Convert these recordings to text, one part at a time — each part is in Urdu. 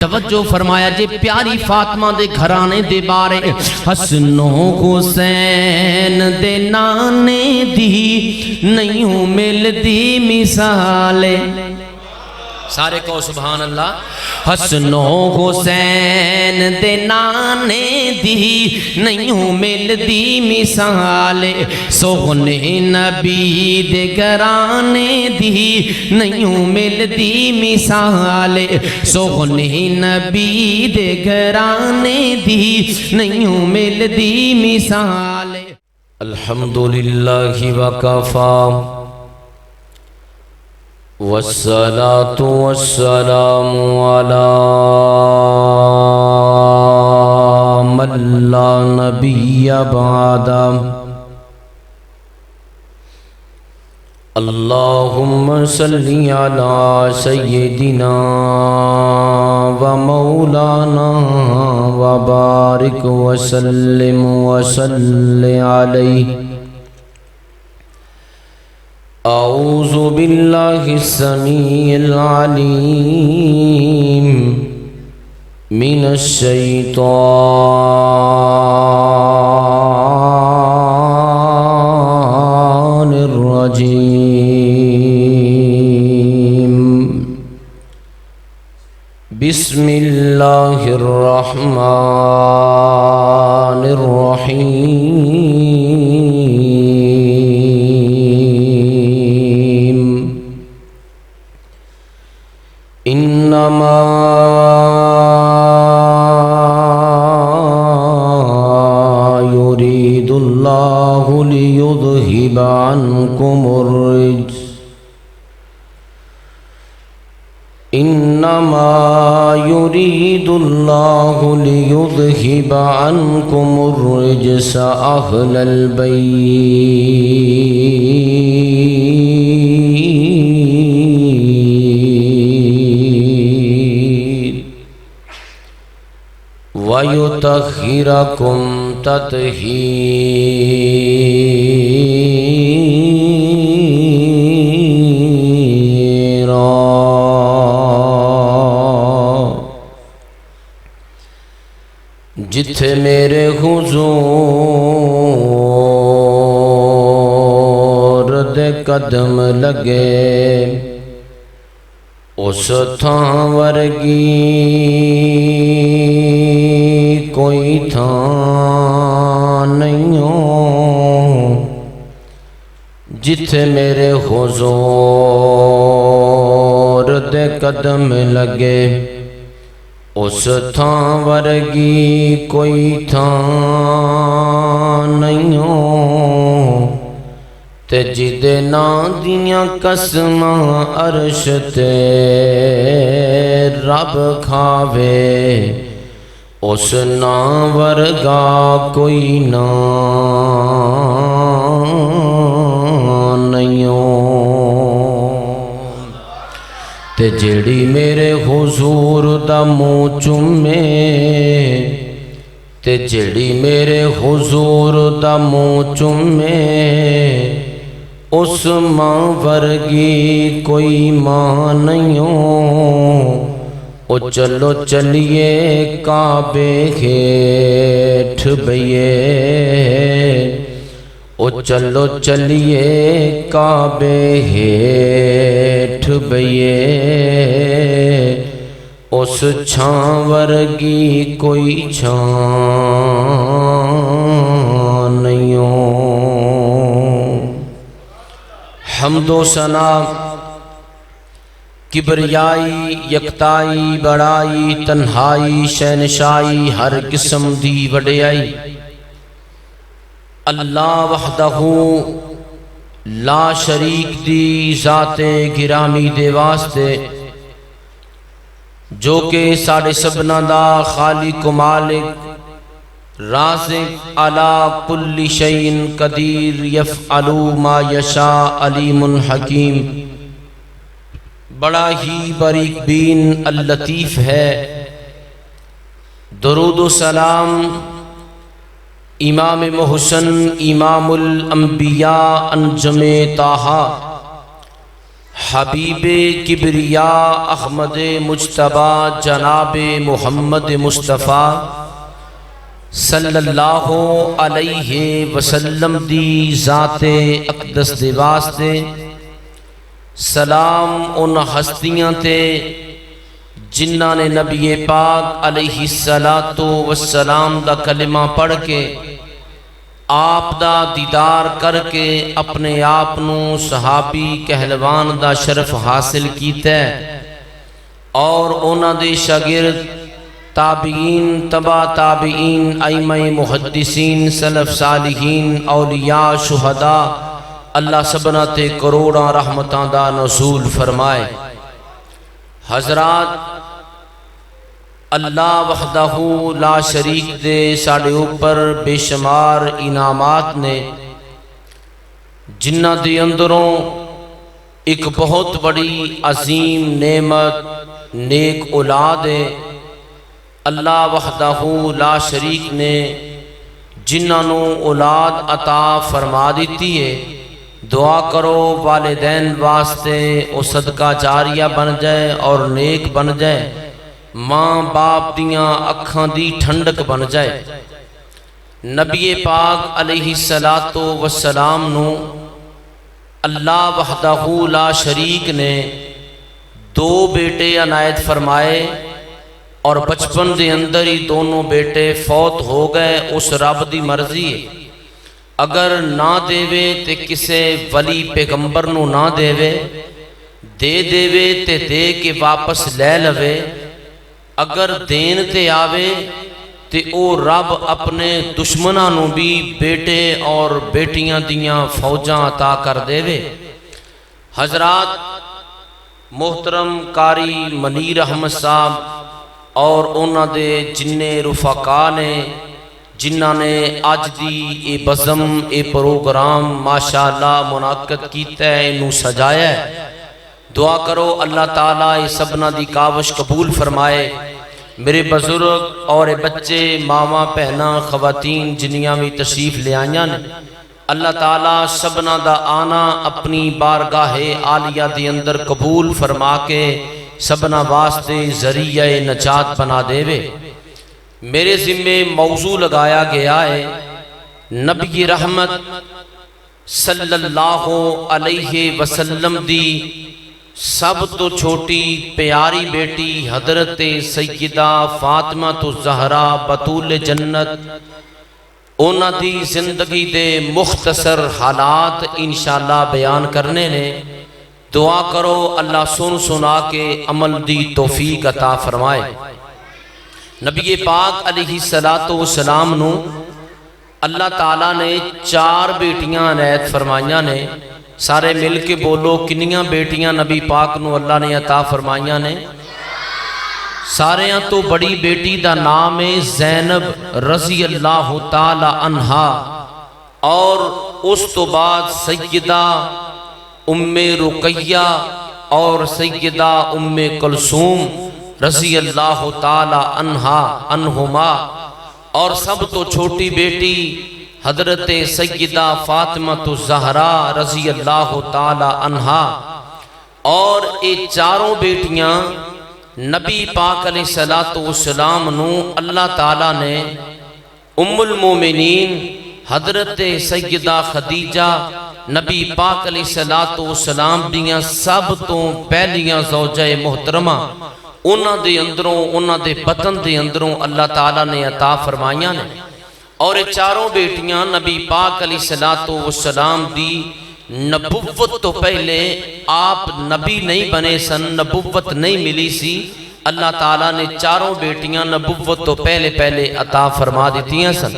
توجہ فرمایا جے پیاری فاطمہ دے گھرانے دے بارے حسن و حسین دے نانے دی نہیں مل دی مثالے سارے کو سبحان اللہ حسن و حسین دے نانے دی نہیں مل دی مثالے سونے نبی دے گھرانے دی نہیں مل دی مثالے سونے نبی دے گھرانے دی نہیں مل دی مثالے الحمدللہ وکفا والصلاة والسلام على من لا نبي بعده اللهم صل على سيدنا ومولانا وبارك وسلم وصل عليه اعوذ باللہ السمیع العلیم من الشیطان الرجیم بسم اللہ الرحمن الرحیم انما يريد الله ليذهب عنكم الرجس انما يريد الله ليذهب عنكم الرجس اهل البيت وَيُطَهِّرَكُمْ تَطْهِيرًا جتھے میرے حضور دے قدم لگے اس تھاں ورگی کوئی تھاں نہیں ہو جتھے میرے حضور دے قدم لگے اس تھاں ورگی کوئی تھاں نہیں ہو تے جدے نا دیاں قسماں عرش تے رب کھاوے اس نا ورگا کوئی نا نہیں ہو تے جیڑی میرے حضور دا منہ چومے تے جیڑی میرے حضور دا منہ چومے اس ماں ورگی کوئی ماں نہیں ہو او چلو چلیے کعبے ہیٹھ بئیے او چلو چلیے کعبے ہیٹھ بئیے اس چھاں ورگی کوئی چھاں نہیں ہو حمد و ثنا کبریائی یکتائی بڑائی تنہائی شہنشائی ہر قسم دی وڈیائی اللہ وحدہ لا شریک دی ذات گرامی دے واسطے جو کہ ساڑھے سبنا دا خالق و مالک رازق علی کل شیء قدیر یفعل ما یشاء علیم حکیم بڑا ہی باریک بین اللطیف ہے درود و سلام امام محسن امام الانبیاء انجم طٰہٰ حبیب کبریا احمد مجتبی جناب محمد مصطفیٰ صلی اللہ علیہ وسلم دی ذات اقدس دے واسطے سلام ان ہستیاں تے جنہاں نے نبی پاک علیہ السلام دا کلمہ پڑھ کے آپ دا دیدار کر کے اپنے آپ نو صحابی کہلوان دا شرف حاصل کیتا ہے اور اونا دے شاگرد تابعین تبع تابعین ائمہ محدثین سلف صالحین اولیاء شہداء اللہ سبنا تے کروڑاں رحمتاں دا نزول فرمائے۔ حضرات، اللہ وحدہ لا شریک دے ساڑے اوپر بے شمار انعامات نے، جنہ دے اندروں ایک بہت بڑی عظیم نعمت نیک اولاد ہے۔ اللہ وحدہ لا شریک نے جنہاں نو اولاد عطا فرما دیتی ہے، دعا کرو والدین واسطے او صدقہ جاریہ بن جائے اور نیک بن جائے، ماں باپ دیاں اکھاں دی ٹھنڈک بن جائے۔ نبی پاک علیہ السلام نو اللہ وحدہ لا شریک نے دو بیٹے عنایت فرمائے اور بچپن دے اندر ہی دونوں بیٹے فوت ہو گئے۔ اس رب دی مرضی ہے، اگر نہ دیوے تے کسے ولی پیغمبر نو نہ دیوے، دیوے تے دے کے واپس لے لوے، اگر دین تے آوے تے او رب اپنے دشمناں نو بھی بیٹے اور بیٹیاں دیاں فوجاں عطا کر دیوے۔ حضرات، محترم قاری منیر احمد صاحب اور انہاں دے جننے رفقا نے جنہاں نے آج دی اے بزم اے پروگرام ماشاءاللہ منعقد کیتا ہے، انہوں سجایا ہے، دعا کرو اللہ تعالیٰ اے سبنا دی کاوش قبول فرمائے۔ میرے بزرگ اور بچے ماما پہنا خواتین جنیاں بھی تشریف لے آئیاں نے، اللہ تعالیٰ سبنا دا آنا اپنی بارگاہ عالیہ دی اندر قبول فرما کے سبنا واسطے ذریعہ نجات بنا دے وے۔ میرے ذمے موضوع لگایا گیا ہے نبی رحمت صلی اللہ علیہ وسلم دی سب تو چھوٹی پیاری بیٹی حضرت سیدہ فاطمہ الزہرا بطول جنت، اونا دی زندگی دے مختصر حالات انشاءاللہ بیان کرنے نے، دعا کرو اللہ سن سنا کے عمل دی توفیق عطا فرمائے۔ نبی پاک علیہ السلام نو اللہ تعالیٰ نے 4 بیٹیاں عنایت فرمائیاں نے، سارے مل کے بولو کنیاں بیٹیاں نبی پاک نو اللہ نے عطا فرمائیاں نے؟ ساریاں تو بڑی بیٹی دا نام ہے زینب رضی اللہ تعالی عنہا، اور اس تو بعد سیدہ ام رقیہ اور سیدہ ام کلثوم رضی اللہ تعالی عنہما، اور سب تو چھوٹی بیٹی حضرت سیدہ فاطمہ الزہرا رضی اللہ تعالی عنہا۔ اور یہ چاروں بیٹیاں نبی پاک علیہ السلام نو اللہ تعالیٰ نے ام المومنین حضرت سیدہ خدیجہ نبی پاک علیہ السلام دیاں سب تو پہلیاں زوجہ محترمہ انہاں دے اندروں انہاں دے بطن دے اندروں اللہ تعالیٰ نے عطا فرمائیاں نے۔ اور یہ چاروں بیٹیاں نبی پاک علیہ السلام دی نبوت تو پہلے آپ نبی نہیں بنے سن، نبوت نہیں ملی سی، اللہ تعالیٰ نے چاروں بیٹیاں نبوت تو پہلے عطا فرما دیتیاں سن۔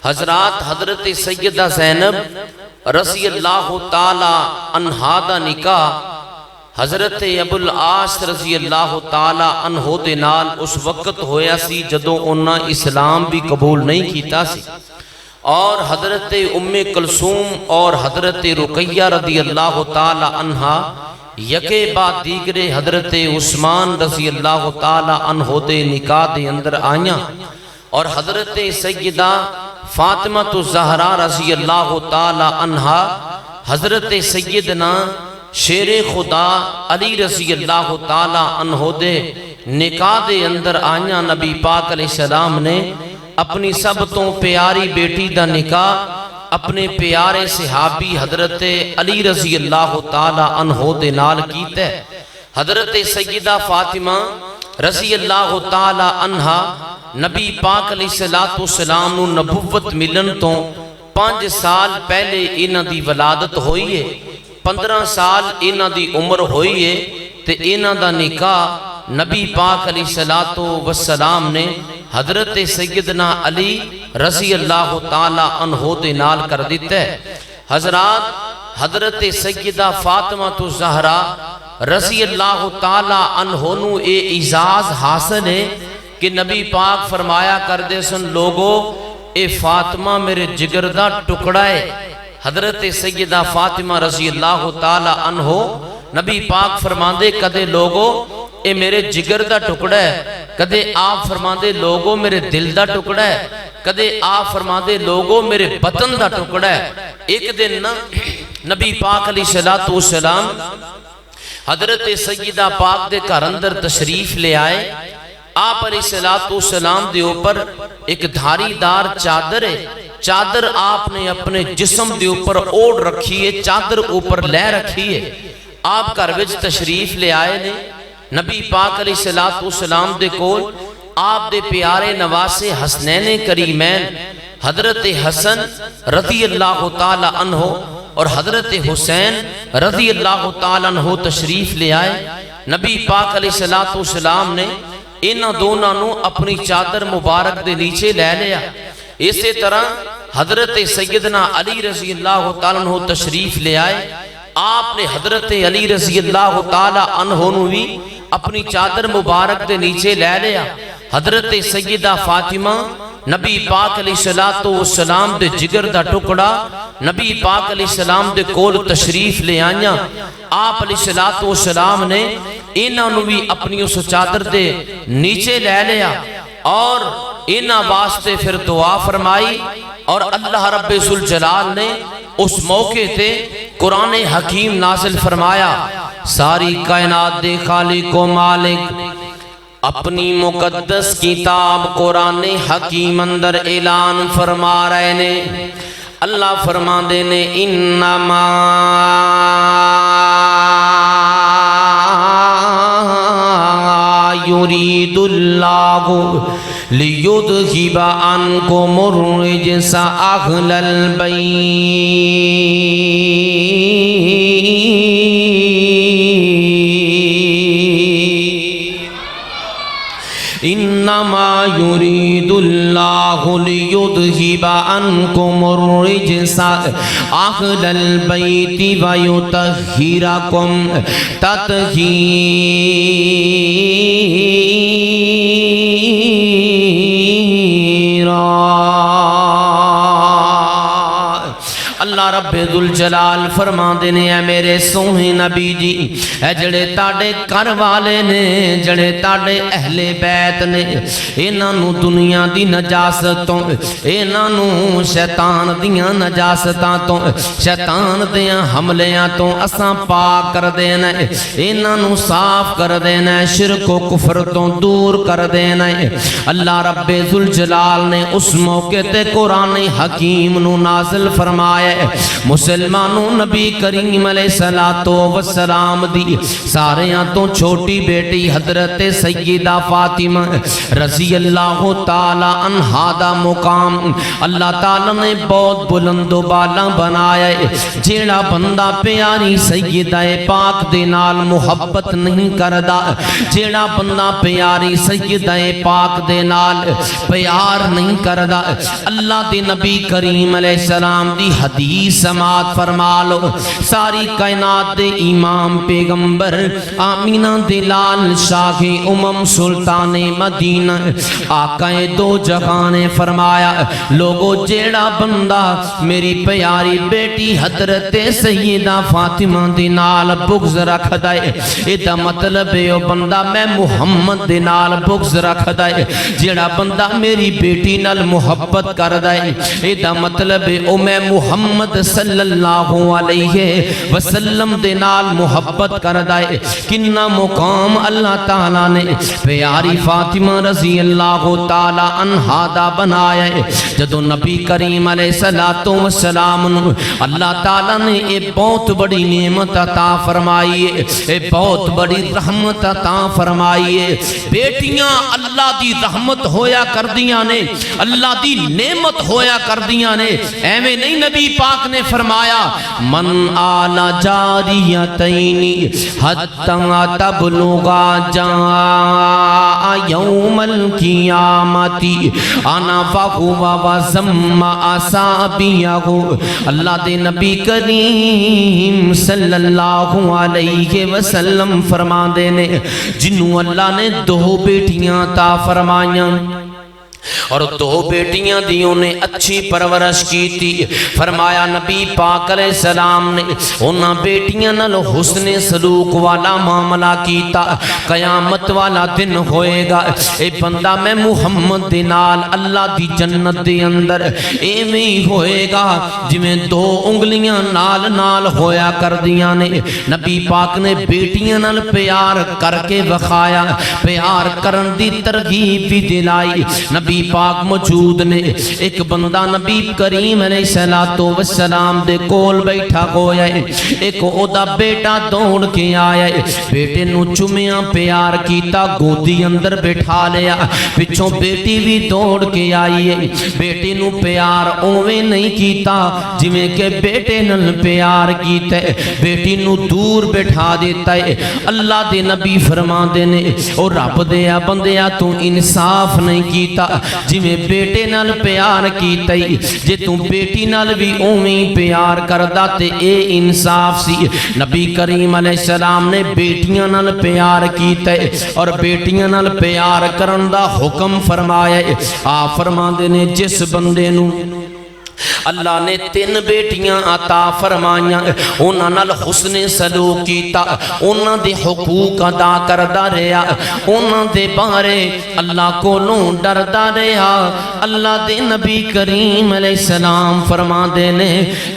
حضرات، حضرت سیدہ زینب رضی اللہ تعالی عنہا دا نکاح حضرت ابو العاص رضی اللہ تعالی عنہ دے نال اس وقت ہویا سی جدوں انہاں اسلام بھی قبول نہیں کیتا سی، اور حضرت ام کلثوم اور حضرت رقیہ رضی اللہ تعالی عنہا یکے بعد دیگرے حضرت عثمان رضی اللہ تعالی عنہ دے نکاح دے اندر آئیاں، اور حضرت سیدہ فاطمہ الزہرا رضی اللہ تعالی عنہا حضرت سیدنا شیر خدا علی رضی اللہ تعالی عنہ دے نکاح دے اندر آئیاں نبی پاک علیہ السلام نے اپنی سب تو پیاری بیٹی دا نکاح اپنے پیارے صحابی حضرت علی رضی اللہ تعالی عنہ دے نال کیتا ہے۔ حضرت سیدہ فاطمہ رضی اللہ تعالی عنہ نبی پاک علیہ السلام نو نبوت ملن تو 5 سال پہلے انہ دی ولادت ہوئی ہے، 15 سال انہ دی عمر ہوئی ہے، تے انہ دا نکاح نبی پاک علیہ السلام نے حضرت سیدنا علی رضی اللہ تعالی عنہ دے نال کر دیتا ہے۔ حضرات حضرت سیدہ فاطمہ زہرا رضی اللہ تعالی عنہ نو اے اعزاز حاصل ہے کہ نبی پاک فرمایا کر دے سن لوگو اے فاطمہ میرے جگر دا ٹکڑا ہے۔ حضرت سیدہ فاطمہ رضی اللہ تعالی عنہ نبی پاک فرماندے کدے لوگو اے میرے جگر دا ٹکڑا ہے، کدے آپ فرماندے لوگو میرے دل دا ٹکڑا ہے، کدے آپ فرماندے لوگو میرے بطن دا ٹکڑا ہے۔ ایک دن نبی پاک علیہ السلام حضرت سیدہ پاک دے گھر اندر تشریف لے آئے۔ آپ علیہ السلام دے اوپر ایک دھاری دار چادر ہے، چادر آپ نے اپنے جسم دے اوپر اوڑ رکھی ہے، چادر اوپر لے رکھی ہے۔ آپ گھر وچ تشریف لے آئے نے، نبی پاک علیہ السلام دے کول آپ دے پیارے نواسے حسنین کریمین حضرت حسن رضی اللہ تعالی عنہ اور حضرت حسین رضی اللہ تعالی عنہ تشریف لے آئے۔ نبی پاک علیہ السلام نے انہاں دونوں نو اپنی چادر مبارک دے نیچے لے لیا۔ اسی طرح حضرت سیدنا علی رضی اللہ تعالی عنہ تشریف لے آئے۔ آپ نے حضرت علی رضی اللہ تعالی عنہ نو بھی اپنی چادر مبارک دے نیچے لے لیا۔ حضرت سیدہ فاطمہ نبی پاک علیہ السلام دے جگر دا ٹکڑا نبی پاک علیہ السلام دے کول تشریف لے آئیاں۔ آپ علیہ السلام نے انہاں نو بھی اپنی اس چادر دے نیچے لے لیا اور انہاں واسطے پھر دعا فرمائی، اور اللہ رب ذوالجلال نے اس موقع تے قرآن حکیم نازل فرمایا۔ ساری کائنات دے خالق و مالک اپنی مقدس کتاب قرآن حکیم اندر اعلان فرما رہے نے۔ اللہ فرما دے نے انما یرید اللہ لیذہب عنکم الرجس اہل انما یرید اللہ لیذہب عنکم الرجس اہل البیت ویطہرکم تطہیرا۔ اللہ رب ذوالجلال فرما دینے اے میرے سوہے نبی جی، اے جڑے تاڑے کر والے نے، جڑے تاڑے اہل بیت نے، انہاں دنیا دی نجاستوں، انہاں شیطان دیاں نجاستاں تو، شیطان دیاں حملیاں تو اساں پاک کر دینا ہے، انہاں صاف کر دینا ہے، شرک و کفر تو دور کر دینا ہے۔ اللہ رب ذوالجلال نے اس موقع تے قرآن حکیم نو نازل فرمایا۔ مسلمانوں نبی کریم علیہ السلام دی ساریاں تو چھوٹی بیٹی حضرت سیدہ فاطمہ رضی اللہ تعالی عنہا دا مقام اللہ تعالی نے بہت بلند و بالا بنایا ہے۔ جیڑا بندہ پیاری سیدہ پاک دے نال محبت نہیں کردا، جیڑا بندہ پیاری سیدہ پاک دے نال پیار نہیں کردا، اللہ دے نبی کریم علیہ السلام دی حدیث سماعت فرما لو۔ ساری کائنات دے امام پیغمبر آمینہ دلال شاہ سلطان مدینہ آقا دو جہاں نے فرمایا، لوگو جیڑا بندہ میری پیاری بیٹی حضرت سیدہ فاطمہ دے نال بغض رکھ دائے، ایدہ مطلب ہے او بندہ میں محمد دے نال بغض رکھ دائے۔ جیڑا بندہ میری بیٹی نال محبت کر دائے، ایدہ مطلب ہے او میں محمد محمد صلی اللہ علیہ وسلم دے نال محبت کردا ہے کنا مقام اللہ تعالیٰ نے پیاری فاطمہ رضی اللہ تعالیٰ عنہا دا بنایا ہے جدو نبی کریم علیہ السلام اللہ تعالیٰ نے ایک بہت بڑی نعمت عطا فرمائی ہے ایک بہت بڑی رحمت عطا فرمائی ہے بیٹیاں اللہ دی رحمت ہویا کر دیاں نے اللہ دی نعمت ہویا کر دیاں نے ایویں نہیں نبی پاک نے فرمایا من آل جاریتین حتی تبلغا جاء یوم القیامتی انا فہو وزم اصابیہ اللہ دے نبی کریم صلی اللہ علیہ وسلم فرما دینے جنہوں اللہ نے دو بیٹیاں عطا فرمائیاں اور دو بیٹیاں دیوں نے اچھی پرورش کی تھی فرمایا نبی پاک علیہ السلام نے انہاں بیٹیاں نال حسن سلوک والا معاملہ کیتا قیامت والا دن ہوئے گا اے بندہ میں محمد دے نال اللہ دی جنت دے اندر ایویں ہوئے گا جویں دو انگلیاں نال نال ہویا کر دیاں نے نبی پاک نے بیٹیاں نال پیار کر کے وکھایا پیار کرن دی ترغیب بھی دلائی نبی پاک موجود نے ایک بندہ نبی کریم علیہ السلام دے کول بیٹھا ہویا ہے ایک اودا بیٹا دوڑ کے آیا ہے بیٹے نو چمیاں پیار کیتا گودی اندر بیٹھا لیا پچھوں بیٹی بھی دوڑ کے آئی ہے بیٹی نو پیار اوے نہیں کیتا جویں کہ بیٹے نل پیار کیتا ہے بیٹی نو دور بیٹھا دیتا ہے اللہ دے نبی فرما دینے اور رب دیا بندیا تو انصاف نہیں کیتا جی میں بیٹے نال پیار کیتا ہی جے تم بیٹی نال بھی اویں پیار کردہ تے اے انصاف سی نبی کریم علیہ السلام نے بیٹیاں نال پیار کیتا ہے اور بیٹیاں نال پیار کرن دا حکم فرمایا ہے آپ فرما دینے جس بندے نو اللہ نے تین بیٹیاں عطا فرمائیاں انہاں نال حسن سلوک کیتا انہاں دے حقوق ادا کردا رہیا انہاں دے بارے اللہ کولوں ڈردا رہیا اللہ دے نبی کریم علیہ السلام فرما دینے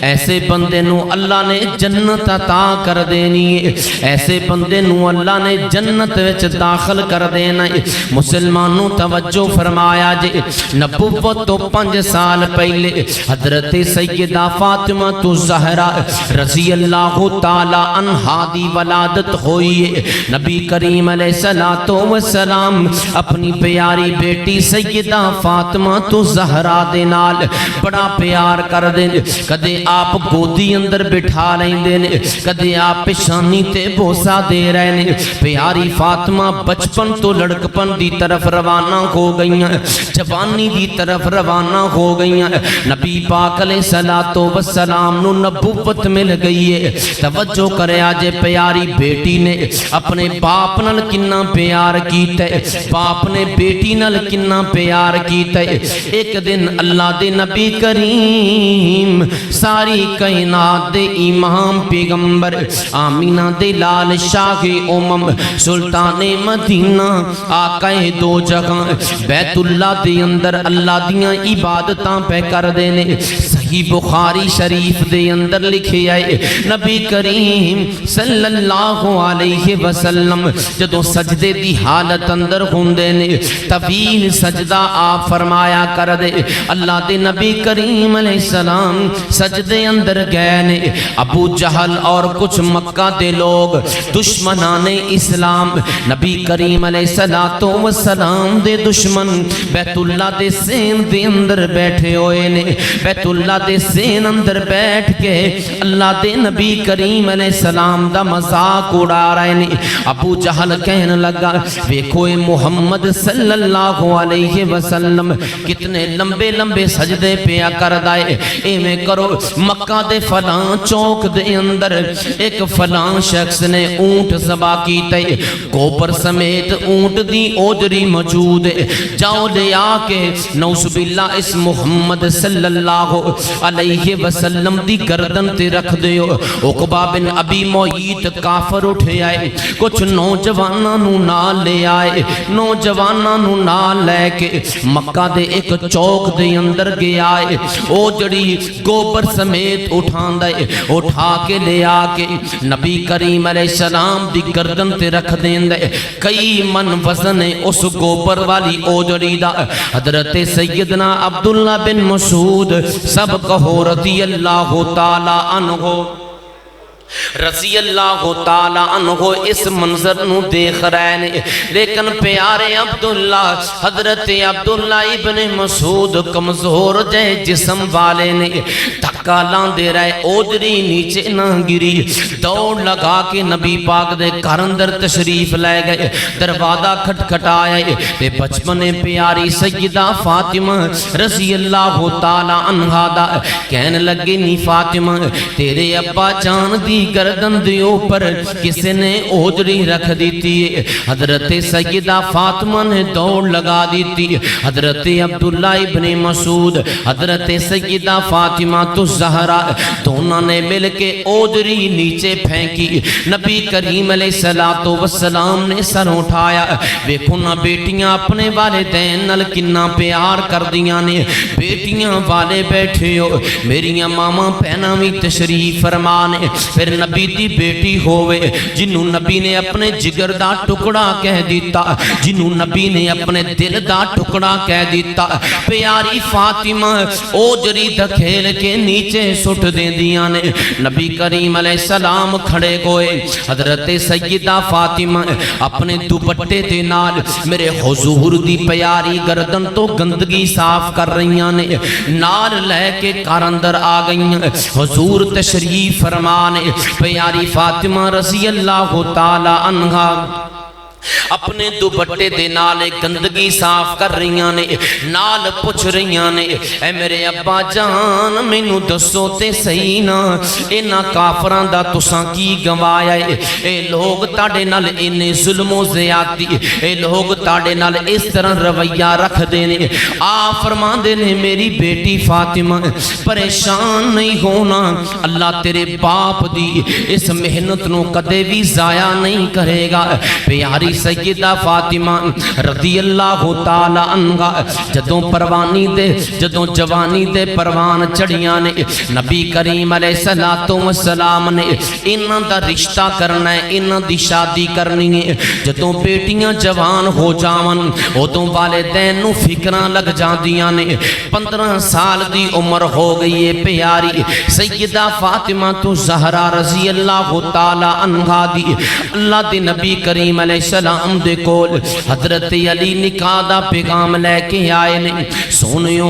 ایسے بندے نو اللہ نے جنت عطا کر دینی ہے ایسے بندے نو اللہ نے جنت وچ داخل کر دینا ہے مسلمانوں توجہ فرمایا جے نبوت تو 5 سال پہلے حضرت سیدہ فاطمہ الزہرا رضی اللہ تعالی عنہا دی ولادت ہوئی ہے نبی کریم علیہ السلام اپنی پیاری بیٹی سیدہ فاطمہ الزہرا دے نال بڑا پیار کر دیں کدے آپ گودی اندر بٹھا لیں دیں کدے آپ پیشانی تے بوسا دے رہے ہیں پیاری فاطمہ بچپن تو لڑکپن دی طرف روانہ ہو گئیاں جوانی دی طرف روانہ ہو گئیاں نبی پاک علیہ السلام نو نبوت مل گئی ہے توجہ کرے آجے پیاری بیٹی نے اپنے باپ نال کنا پیار کیتا ہے باپ نے بیٹی نال کنا پیار کیتا ہے ایک دن اللہ دے نبی کریم ساری کائنات دے امام پیغمبر آمینہ دے لال شاہ امم سلطان مدینہ آقا دو جگہ بیت اللہ دے اندر اللہ دیاں عبادتاں پہ کر دینے صحیح بخاری شریف دے اندر لکھے آئے نبی کریم صلی اللہ علیہ وسلم جدو سجدے دی حالت اندر ہوندے نے طویل سجدہ آپ فرمایا کر دے اللہ دے نبی کریم علیہ السلام سجدے اندر گئے نے ابو جہل اور کچھ مکہ دے لوگ دشمنان اسلام نبی کریم علیہ السلام دے دشمن بیت اللہ دے سین دے اندر بیٹھے ہوئے نے بیت اللہ دے سین اندر بیٹھ کے اللہ دے نبی کریم علیہ السلام دا مذاق اڑا رہے نے ابو جہل کہنے لگا ویکھو محمد صلی اللہ علیہ وسلم کتنے لمبے لمبے سجدے پیا کر دائے اے میں کرو مکہ دے فلان چوک دے اندر ایک فلان شخص نے اونٹ ذبح کیتے گوبر سمیت اونٹ دی اوجری موجود ہے جاؤ لے آ کے نعوذ باللہ اس محمد صلی اللہ علیہ وسلم دی گردن تے رکھ دیو۔ عقبہ بن ابی معیط کافر اٹھے آئے، کچھ نوجواناں نو نال لے آئے، نوجواناں نو نال لے کے مکہ دے ایک چوک دے اندر گیا ہے، او جڑی گوبر سمیت اٹھا کے لے آ کے نبی کریم علیہ السلام دی گردن تے رکھ دین دے۔ کئی من وزن اس گوبر والی اوجڑی دا۔ حضرت سیدنا عبداللہ بن مسعود سب کہو رضی اللہ تعالی عنہ، رضی اللہ تعالی عنہ اس منظر نو دیکھ رہے نے، لیکن پیارے عبداللہ، حضرت عبداللہ ابن مسعود کمزور جے جسم والے نے، دھکا لان دے رہے، اوجری نیچے نہ گری، دوڑ لگا کے نبی پاک دے گھر اندر تشریف لے گئے، دروازہ کھٹکھٹایا تے بچپن پیاری سیدہ فاطمہ رضی اللہ تعالی عنہا دا کہنے لگے، نی فاطمہ تیرے ابا جان دی گردن دے اوپر کسی نے اوجڑی رکھ دیتی ہے۔ حضرت سیدہ فاطمہ نے دوڑ لگا دیتی، حضرت عبداللہ ابن مسعود، حضرت سیدہ فاطمہ تو زہرا دونوں نے مل کے اوجڑی نیچے پھینکی۔ نبی کریم علیہ السلام نے سر اٹھایا، ویکھو نا بیٹیاں اپنے والدین نال کنا پیار کر دیاں نے، بیٹیاں والے بیٹھے ہو، میریاں ماما پہنا بھی تشریف فرمانے، پھر نبی دی بیٹی ہوئے جنہوں نبی نے اپنے جگر دا ٹکڑا کہہ دیتا، جنہوں نبی نے اپنے دل دا ٹکڑا کہہ دیتا، پیاری فاطمہ اوجری دکھیل کے نیچے سٹ دے دیاں نے۔ نبی کریم علیہ السلام کھڑے گوئے، حضرت سیدہ فاطمہ اپنے دوپٹے دے نال میرے حضور دی پیاری گردن تو گندگی صاف کر رہیاں نے، نال لے کے کار اندر آ گئیں، حضور تشریف فرمانے، پیاری فاطمہ رضی اللہ تعالی عنہا اپنے دوپٹے دے نال گندگی صاف کر رہیاں نے، نال پوچھ رہیاں نے، اے میرے ابا جان مینوں دسو تے صحیح نا، انہاں کافراں دا تساں کی گوایا ہے؟ اے لوگ تاڑے نال انہیں ظلم و زیادتی، اے لوگ تاڑے نال اس طرح رویہ رکھ دینے۔ آپ فرما دینے، میری بیٹی فاطمہ پریشان نہیں ہونا، اللہ تیرے باپ دی اس محنت نو کدے بھی ضائع نہیں کرے گا۔ پیاری سیدہ فاطمہ رضی اللہ تعالی عنہا جدوں پروانی دے، جدوں جوانی دے پروان چڑھیاں نے، نبی کریم علیہ السلام نے انہاں دا رشتہ کرنا ہے، انہاں دی شادی کرنی ہے۔ جدوں بیٹیاں جوان ہو جاون ادوں والدین نو فکراں لگ جاندیاں نے۔ 15 سال دی عمر ہو گئی ہے پیاری سیدہ فاطمہ تو زہرا رضی اللہ تعالی عنہا دی، اللہ دی نبی کریم علیہ السلام دے کول حضرت علی نکاح دا پیغام لے کے آئے نے۔ سونیو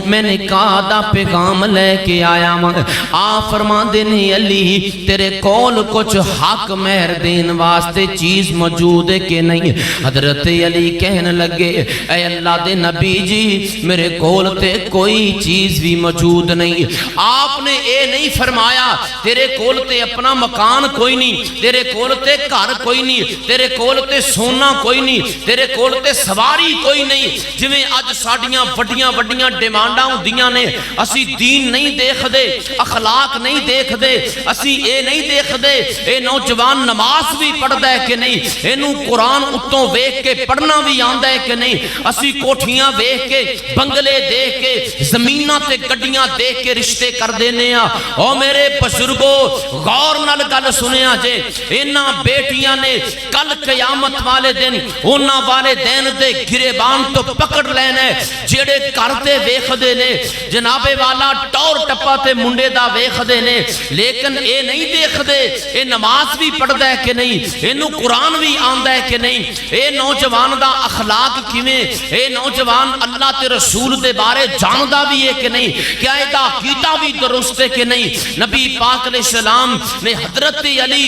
میں نکاح دا پیغام لے کے آیا ہوں، آپ فرما دینے علی تیرے کول کچھ حق مہر دین واسطے چیز موجود ہے کہ نہیں؟ حضرت علی کہنے لگے، اے اللہ دے نبی جی میرے کول تے کوئی چیز بھی موجود نہیں۔ آپ نے اے نہیں فرمایا تیرے کول تے اپنا مکان کوئی نہیں، تیرے کول تے گھر کوئی نہیں، تیرے کول تے سونا کوئی نہیں، تیرے کول تے سواری کوئی نہیں۔ جویں اج ساڈیاں وڈیاں وڈیاں ڈیمانڈاں ہوندیاں نے، اسی دین نہیں دیکھ دے، اخلاق نہیں دیکھ دے، اسی اے نہیں دیکھ دے اے نوجوان نماز بھی پڑھدا ہے کہ نہیں، اینوں قرآن اتوں ویکھ کے پڑھنا بھی آندا ہے کہ نہیں، اسی کوٹھیاں ویکھ کے بنگلے دیکھ کے زمیناں تے گڈیاں دیکھ کے رشتے کر دینے ہاں۔ او میرے بزرگو غور نال گل سنیا جے، انہاں بیٹیاں نے کل قیامت والے دن انہاں والدین دے گریبان تو پکڑ لینے جڑے کرتے ویکھ دے نے، جناب والا ٹور ٹپا تے منڈے دا ویکھ دے نے، لیکن اے نہیں دیکھ دے اے نماز بھی پڑھدا ہے کہ نہیں، اینوں قرآن بھی آندا ہے کہ نہیں، اے نوجوان دا اخلاق کیویں، اے نوجوان اللہ تے رسول دے بارے جاندا بھی ہے کہ نہیں، کیا اے دا عقیدہ بھی درست ہے کہ نہیں۔ نبی پاک علیہ السلام نے حضرت علی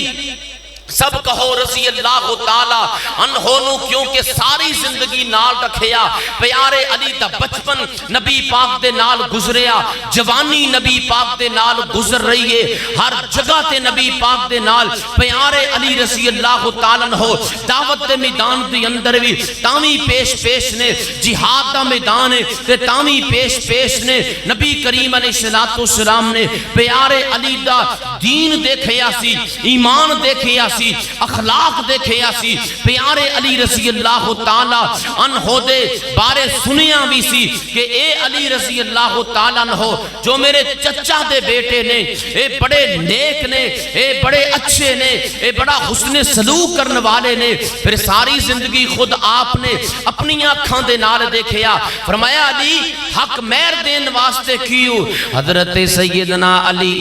سب کہو رضی اللہ تعالی عنہ نو، کیونکہ ساری زندگی نال رکھیا۔ پیارے علی دا بچپن نبی پاک دے نال گزریا، جوانی نبی پاک دے نال گزر رہی ہے، ہر جگہ تے نبی پاک دے نال پیارے علی رضی اللہ تعالی عنہ دعوت دے میدان دے اندر بھی تامی پیش پیش نے، جہاد دا میدان ہے تے تامی پیش پیش نے۔ نبی کریم علیہ السلام نے پیارے علی دا دین دیکھیا سی، ایمان دیکھیا سی، اخلاق دیکھیا سی۔ پیارے علی رضی اللہ تعالی عنہ دے بارے سنیا بھی سی کہ اے علی رضی اللہ تعالی عنہ جو میرے چچا دے بیٹے نے، اے بڑے نیک نے، اے بڑے اچھے نے، اے بڑا حسن سلوک کرنے والے نے۔ پھر ساری زندگی خود آپ نے اپنی آنکھاں دے نال دیکھیا۔ فرمایا علی حق مہر دین واسطے کیوں؟ حضرت سیدنا علی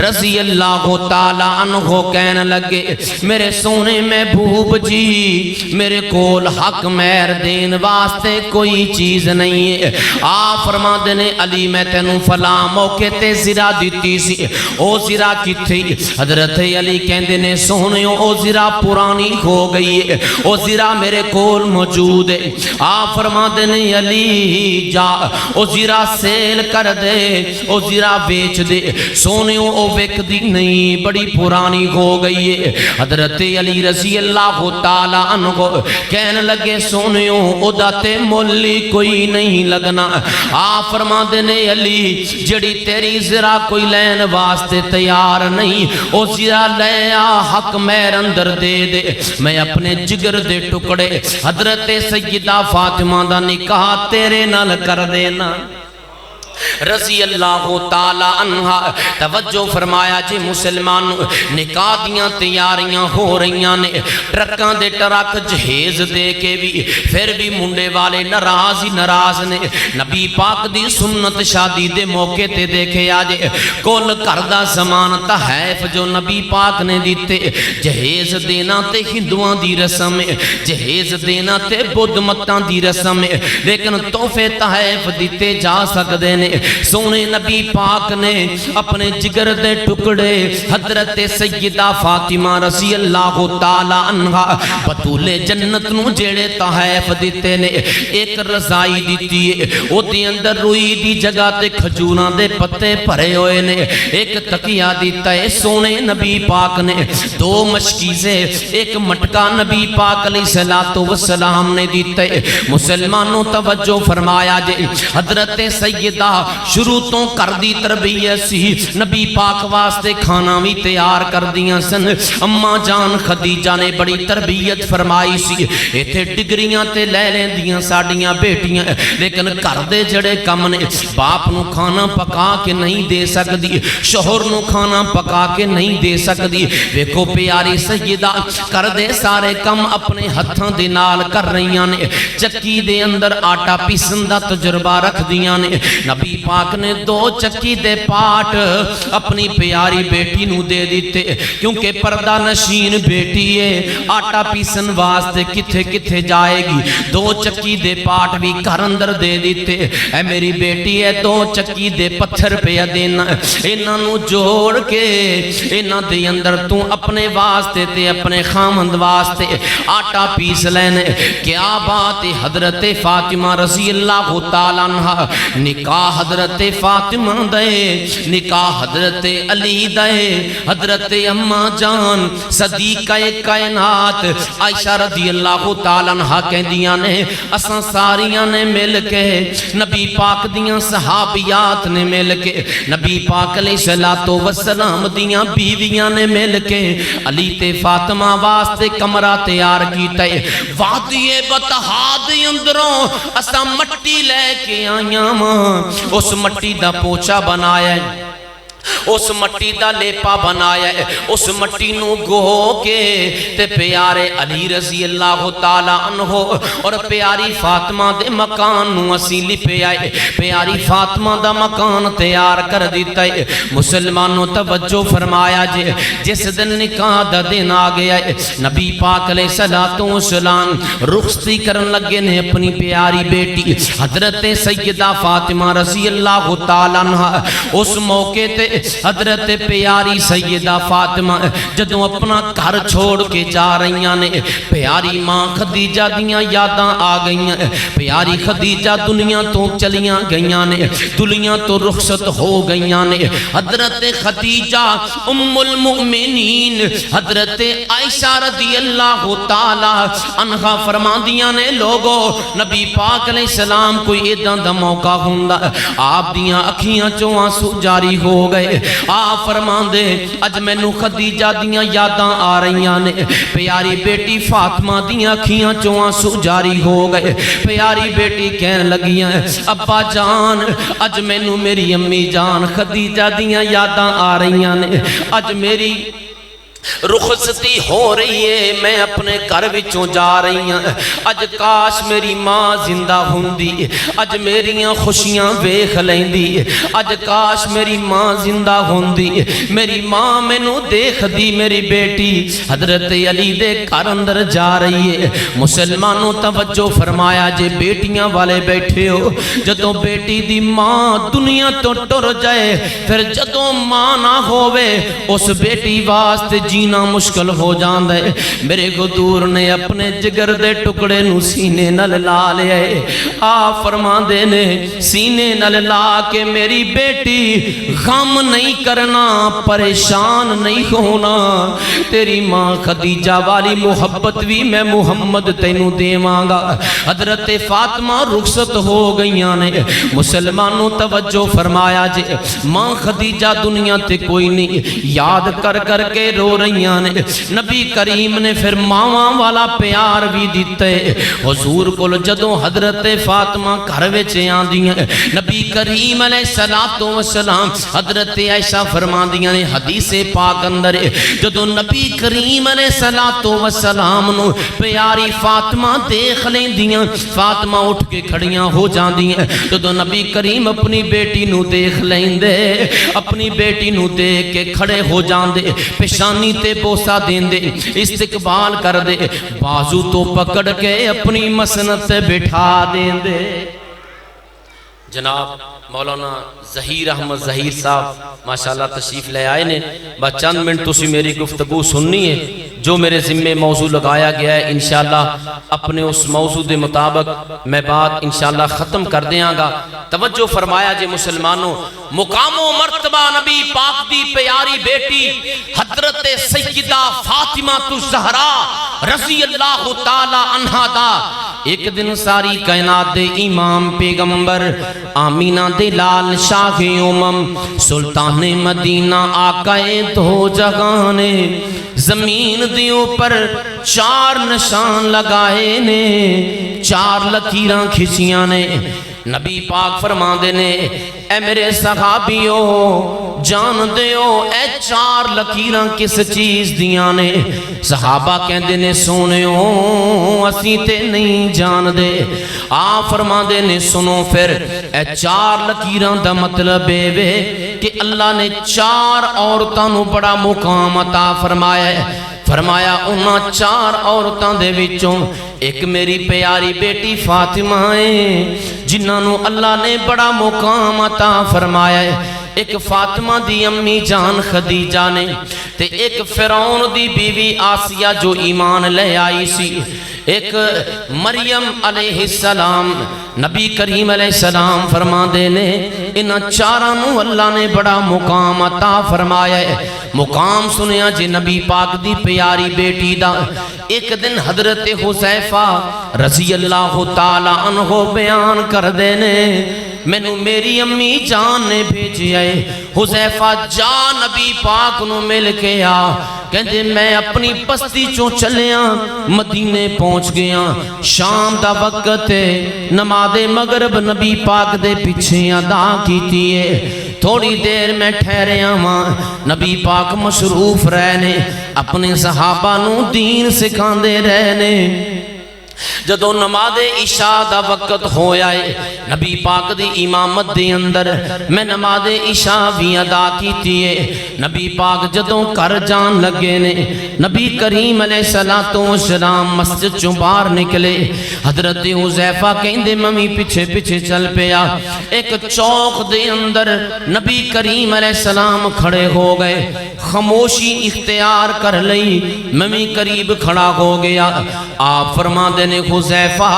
رضی اللہ تعالی عنہ کہنے لگے میرے سونے محبوب جی، میرے کول حق مہر دین واسطے کوئی چیز نہیں ہے۔ آپ فرما دینے علی میں تینوں فلاں موقع تے زرا دیتی سی، او زرا کی تھی؟ حضرت علی کہندے نے سونے او زرا پرانی ہو گئی ہے، او زرا میرے کول موجود ہے۔ آپ فرما دینے علی جا او زرا سیل کر دے، او زرا بیچ دے۔ سونے او ویک دی نہیں، بڑی پرانی ہو گئی ہے۔ حضرت علی رضی اللہ تعالی عنہ کہنے لگے سونیوں او داتے مولی کوئی نہیں لگنا۔ آپ فرما دینے علی جڑی تیری ذرا کوئی لین واسطے تیار نہیں، او ذرا لے آ حق مہر اندر دے دے، میں اپنے جگر دے ٹکڑے حضرت سیدہ فاطمہ دا نکاح تیرے نال کر دینا۔ رضی اللہ تعالی عنہ توجہ فرمایا جی مسلمان نکاح دیاں تیاریاں ہو رہیاں نے، ٹرکاں دے ٹرک جہیز دے کے بھی پھر بھی منڈے والے ناراض ہی ناراض نے۔ نبی پاک دی سنت شادی دے موقع تے دیکھے آجے کل کردہ زمان تحائف جو نبی پاک نے دیتے، جہیز دینا تے ہندوان دی رسم ہے، جہیز دینا تے بدھ متاں دی رسم ہے، لیکن تحفے تحائف دیتے جا سکدے نے۔ سونے نبی پاک نے اپنے جگر دے ٹکڑے حضرت سیدہ فاطمہ رضی اللہ تعالی عنہ بطول جنت نو جیڑے تحائف دیتے نے، ایک رضائی دیتی ہے، او دی اندر روئی دی جگہ تے کھجوراں دے پتے بھرے ہوئے نے، ایک تکیہ دیتا ہے سونے نبی پاک نے، دو مشکیزیں، ایک مٹکا نبی پاک علیہ السلام نے دیتا ہے۔ مسلمانوں توجہ فرمایا جے حضرت سیدہ شروع تو کر دی تربیت سی، نبی پاک واسطے کھانا بھی تیار کر دیاں سن۔ اماں جان خدیجہ نے بڑی تربیت فرمائی سی، ایتھے ڈگریاں تے لے لیں دیاں ساڑیاں بیٹیاں، لیکن کر دے جڑے کم نے، باپ نو کھانا پکا کے نہیں دے سکتی، شوہر نو کھانا پکا کے نہیں دے سکتی۔ ویکھو پیاری سیدہ کر دے سارے کم اپنے ہتھاں دے نال کر رہیاں نے، چکی دے اندر آٹا پیسن دا تجربہ رکھ دیاں نے۔ نبی پاک نے دو چکی دے پاٹ اپنی پیاری بیٹی نو دے دیتے، کیونکہ پردہ نشین بیٹی ہے، آٹا پیسن واسطے کتھے کتھے جائے گی، دو چکی دے پاٹ بھی گھر اندر دے دیتے۔ اے میری بیٹی ہے دو چکی دے پتھر پہ دینا، انہاں نو جوڑ کے انہاں دے اندر تو اپنے واسطے تے اپنے خامند واسطے آٹا پیس لینے۔ کیا بات حضرت فاطمہ رضی اللہ تعالی عنہ نکاح حضرت فاطمہ دے، نکاح حضرت علی دے، حضرت اماں جان صدیقہ کائنات عائشہ رضی اللہ تعالی عنہ کہندیاں نے اساں ساریاں نے مل کے نبی پاک دیاں صحابیات نے مل کے نبی پاک علیہ السلام دیاں بیویاں نے مل کے علی تے فاطمہ واسطے کمرہ تیار کیتا ہے۔ وادی بطحا دے اندروں اساں مٹی لے کے آیاں ماں، اس مٹی دا پوچا بنایا ہے، اس مٹی دا لیپا بنایا ہے، اس مٹی نو گو کے تے پیارے علی رضی اللہ تعالی عنہ اور پیاری فاطمہ دے مکان نو اسی لپے آئے، پیاری فاطمہ دا مکان تیار کر دیتا ہے۔ مسلمانوں توجہ فرمایا جے جس دن نکاح دا دن آ گیا ہے، نبی پاک علیہ السلام رخصتی کرن لگے نے اپنی پیاری بیٹی حضرت سیدہ فاطمہ رضی اللہ تعالی عنہ۔ اس موقع تے حضرت پیاری سیدہ فاطمہ جدوں اپنا گھر چھوڑ کے جا رہی نے، پیاری ماں خدیجہ دیاں یاداں آ گئیاں، پیاری خدیجہ دنیا تو چلیاں گئیاں نے، دنیا تو رخصت ہو گئیاں نے۔ حضرت خدیجہ ام المؤمنین حضرت عائشہ رضی اللہ تعالی عنہا فرماندیاں نے، لوگو نبی پاک علیہ السلام کوئی ایداں دا موقع ہوندا، آپ دیاں اکھیاں چوں آنسو جاری ہو گئے۔ آپ فرماندے اج مینوں خدیجہ دیاں یاداں آ رہیاں نے، پیاری بیٹی فاطمہ دیاں اکھیاں چوں آنسو جاری ہو گئے۔ پیاری بیٹی کہن لگیاں، ابا جان اج مینوں میری امی جان خدیجہ دیاں یاداں آ رہیاں نے، اج میری رخصتی ہو رہی ہے، میں اپنے گھر وچوں جا رہی ہوں، اج کاش میری ماں زندہ ہوندی، اج میریاں خوشیاں ویکھ لیندی، اج کاش میری ماں زندہ ہوندی، میری ماں مینوں دیکھ دی، میری بیٹی حضرت علی دے گھر اندر جا رہی ہے۔ مسلمانوں توجہ فرمایا جے بیٹیاں والے بیٹھے ہو، جدوں بیٹی دی ماں دنیا تو ٹر جائے، پھر جدوں ماں نہ ہووے اس بیٹی واسطے جینا مشکل ہو جاندا ہے۔ میرے حضور نے اپنے جگر دے ٹکڑے نو سینے نال لا لیا ہے۔ آپ فرماندے نے سینے نال لا کے میری بیٹی غم نہیں کرنا، پریشان نہیں ہونا، تیری ماں خدیجہ والی محبت بھی میں محمد تینوں دیواں گا۔ حضرت فاطمہ رخصت ہو گئیاں نے۔ مسلمانوں توجہ فرمایا جے ماں خدیجہ دنیا تے کوئی نہیں، یاد کر کر کے رو رہیاں نے۔ نبی کریم نے پھر ماواں والا پیار بھی دیتے۔ حضور کو جدوں حضرت فاطمہ گھر وچ آندیاں، نبی کریم علیہ السلام حضرت عائشہ فرماندیاں نے حدیث پاک اندر، جدوں نبی کریم علیہ السلام نو پیاری فاطمہ دیکھ لیندیاں، فاطمہ اٹھ کے کھڑیاں ہو جاندیاں۔ جدوں نبی کریم اپنی بیٹی نو دیکھ لیندے، اپنی بیٹی نو دیکھ کے کھڑے ہو جاندے، پیشانی تے بوسا دیندے، استقبال کر دے، بازو تو پکڑ کے اپنی مسند تے بٹھا دیندے۔ جناب مولانا ظہیر احمد ظہیر صاحب ماشاءاللہ تشریف لے آئے نے، بس چند منٹ تسی میری گفتگو سننی ہے، جو میرے ذمے موضوع لگایا گیا ہے انشاءاللہ اپنے اس موضوع دے مطابق میں بات انشاءاللہ ختم کر دیاں گا۔ توجہ فرمایا جے مسلمانوں، مقام و مرتبہ نبی پاک دی پیاری بیٹی حضرت سیدہ فاطمہ الزہرا رضی اللہ تعالی عنہا دا ایک دن ساری کائنات دے امام پیغمبر آمینہ دے لال شاہ امم سلطان مدینہ آقائے دو جہانے زمین دے اوپر چار نشان لگائے نے، چار لکیراں کھچیاں نے۔ نبی پاک فرما دے نے، اے میرے صحابیو جان دیو اے چار لکیراں کس چیز دیاں نے؟ صحابہ کہندے نے سونیو اسی تے نہیں جان دے۔ آپ فرما دے نے سنو پھر اے چار لکیراں دا مطلب ہے کہ اللہ نے چار عورتاں نو بڑا مقام عطا فرمایا ہے۔ فرمایا انہاں چار عورتاں دے وچوں ایک میری پیاری بیٹی فاطمہ ہے جنہاں نو اللہ نے بڑا مقام عطا فرمایا ہے، ایک فاطمہ دی امی جان خدیجہ نے، تے ایک فرعون دی بیوی آسیہ جو ایمان لے آئی سی، ایک مریم علیہ السلام۔ نبی کریم علیہ السلام فرما دے نے انہاں چاراں نو اللہ نے بڑا مقام عطا فرمایا ہے۔ مقام سنیا جے نبی پاک دی پیاری بیٹی دا۔ ایک دن حضرت حذیفہ رضی اللہ تعالی عنہ بیان کر دے نے، مینوں میری امی جان نے بھیجیا ہے، حذیفہ جا نبی پاک نو مل کے آ۔ کہندے میں اپنی بستی چوں چلیا مدینے پہنچ گیا، شام دا وقت ہے، نماز مغرب نبی پاک دے پیچھے ادا کیتی ہے، تھوڑی دیر میں ٹھہریا ماں، نبی پاک مصروف رہنے، اپنے صحابہ نو دین سکھاندے رہنے۔ جدو نماز عشاء دا وقت ہویا ہے نبی پاک دی امامت دے اندر میں نماز عشاء بھی ادا کیتی ہے نبی پاک جدو کر جان لگے نے نبی کریم علیہ السلام مسجد چوں باہر نکلے حضرت حذیفہ کہندے ممی پیچھے پیچھے چل پیا ایک چوک دے اندر نبی کریم علیہ السلام کھڑے ہو گئے خاموشی اختیار کر لئی ممی قریب کھڑا ہو گیا آپ فرما نے حذیفہ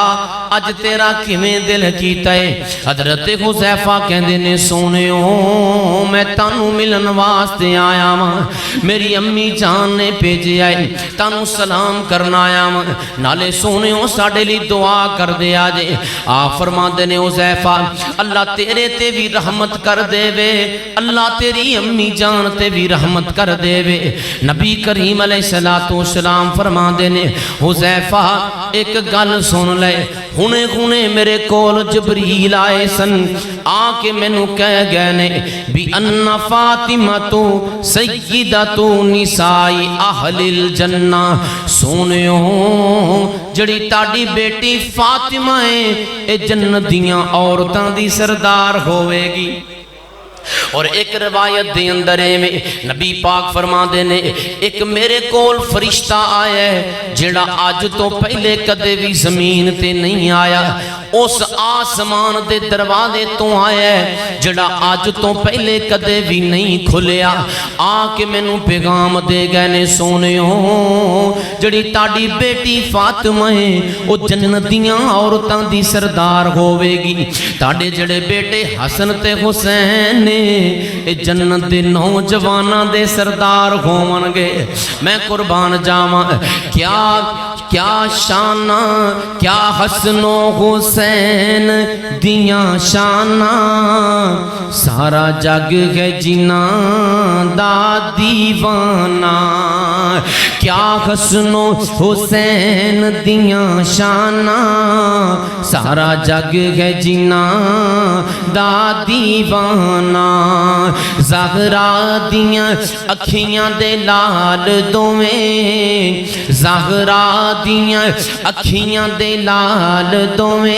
اج تیرا کیویں دل کیتا ہے حضرت حذیفہ کہندے نے سونیو میں تانوں ملن واسطے آیا ہاں میری امی جان نے بھیجیا ہے تانوں سلام کرنا آیا ہاں نالے سونیو ساڈے لئی دعا کر دے آجے آپ فرماندے نے حذیفہ اللہ تیرے تے بھی رحمت کر دے وے اللہ تیری امی جان تے بھی رحمت کر دے وے نبی کریم علیہ السلام فرماندے نے حذیفہ ایک گل سن لے ہونے ہونے میرے کول جبریل آئے سن آ کے مینوں کہہ گئے نے بھی ان فاطمہ تو سیدۃ نساء اہل الجنہ سونیو جڑی تاڑی بیٹی فاطمہ ہے اے جنت دیاں عورتاں دی سردار ہوئے گی اور ایک روایت دے اندر میں نبی پاک فرما دینے ایک میرے کول فرشتہ آیا ہے جڑا آج تو پہلے کدے بھی زمین تے نہیں آیا اس آسمان دے دروازے تو آیا ہے جڑا آج تو پہلے کدے بھی نہیں کھلیا آ کے مینوں پیغام دے گئے نے سونیو جڑی تاڑی بیٹی فاطمہ ہے وہ جنت دیاں عورتاں دی سردار ہوے گی تاڑے جڑے بیٹے حسن تے حسین نے اے جنت دے نوجواناں دے سردار ہون گے میں قربان جاواں کیا شانہ کیا حسن و حسین دیاں شانہ سارا جگ ہے جناں دا دیوانہ کیا حسن و حسین دیاں شانہ سارا جگ ہے جناں دا دیوانہ زہرا دیاں اکھیاں دے لال دویں زہرا دیاں اکھیاں دے لال دویں